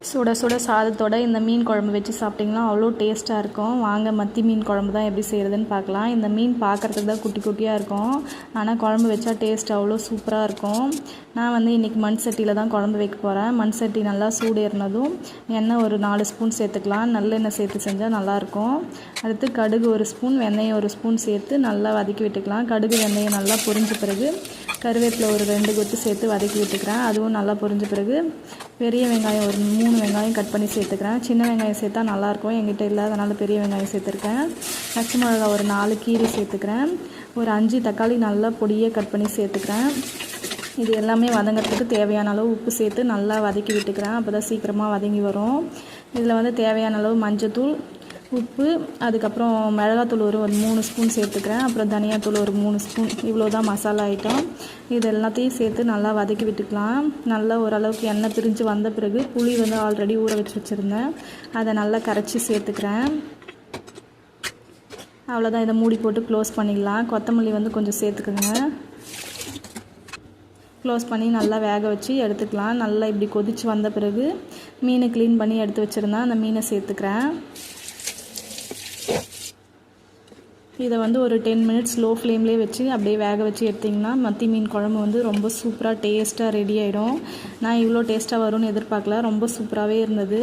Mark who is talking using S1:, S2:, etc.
S1: சுட சுட சாதத்தோட இந்த மீன் குழம்பு வச்சு சாப்பிட்டிங்கன்னா அவ்வளோ டேஸ்ட்டாக இருக்கும். வாங்க மத்தி மீன் குழம்பு தான் எப்படி செய்கிறதுன்னு பார்க்கலாம். இந்த மீன் பார்க்குறதுக்கு தான் குட்டி குட்டியாக இருக்கும், ஆனால் குழம்பு வச்சா டேஸ்ட் அவ்வளோ சூப்பராக இருக்கும். நான் வந்து இன்றைக்கி மண் சட்டியில் தான் குழம்பு வைக்க போகிறேன். மண் சட்டி நல்லா சூடு ஏறினதும் எண்ணெய் ஒரு 4 ஸ்பூன் சேர்த்துக்கலாம். நல்லெண்ணெய் சேர்த்து செஞ்சால் நல்லாயிருக்கும். அடுத்து கடுகு 1 ஸ்பூன், வெந்தயம் 1 ஸ்பூன் சேர்த்து நல்லா வதக்கி விட்டுக்கலாம். கடுகு வெந்தயம் நல்லா பொரிஞ்ச பிறகு கருவேப்பிலை ஒரு 2 கொத்து சேர்த்து வதக்கி விட்டுக்கிறேன். அதுவும் நல்லா பொரிஞ்ச பிறகு பெரிய வெங்காயம் ஒரு 3 வெங்காயம் கட் பண்ணி சேர்த்துக்கிறேன். சின்ன வெங்காயம் சேர்த்தா நல்லாயிருக்கும், என்கிட்ட இல்லை, அதனால் பெரிய வெங்காயம் சேர்த்துருக்கேன். பச்சை மிளகா ஒரு 4 கீரை சேர்த்துக்கிறேன். ஒரு 5 தக்காளி நல்லா பொடியாக கட் பண்ணி சேர்த்துக்கிறேன். இது எல்லாமே வதங்கிறதுக்கு தேவையான அளவு உப்பு சேர்த்து நல்லா வதக்கி விட்டுக்கிறேன். அப்போ தான் சீக்கிரமாக வதங்கி வரும். இதில் வந்து தேவையான அளவு மஞ்சத்தூள், உப்பு, அதுக்கப்புறம் மிளகாத்தூள் ஒரு 3 ஸ்பூன் சேர்த்துக்கிறேன். அப்புறம் தனியாத்தூள் ஒரு 3 ஸ்பூன். இவ்வளோ தான் மசாலா ஐட்டம். இது எல்லாத்தையும் சேர்த்து நல்லா வதக்கி விட்டுக்கலாம். நல்லா ஓரளவுக்கு எண்ணெய் பிரிஞ்சு வந்த பிறகு புளி வந்து ஆல்ரெடி ஊற வச்சுருந்தேன், அதை நல்லா கரைச்சி சேர்த்துக்கிறேன். அவ்வளோதான், இதை மூடி போட்டு க்ளோஸ் பண்ணிடலாம். கொத்தமல்லி வந்து கொஞ்சம் சேர்த்துக்குங்க. க்ளோஸ் பண்ணி நல்லா வேக வச்சு எடுத்துக்கலாம். நல்லா இப்படி கொதித்து வந்த பிறகு மீனை க்ளீன் பண்ணி எடுத்து வச்சுருந்தேன், அந்த மீனை சேர்த்துக்கிறேன். இதை வந்து ஒரு 10 மினிட்ஸ் லோ ஃப்ளேம்லேயே வச்சு அப்படியே வேக வச்சு எடுத்திங்கன்னா மத்தி மீன் குழம்பு வந்து ரொம்ப சூப்பராக டேஸ்ட்டாக ரெடி ஆகிடும். நான் இவ்வளோ டேஸ்ட்டாக வரும்னு எதிர்பார்க்கல, ரொம்ப சூப்பராகவே இருந்தது.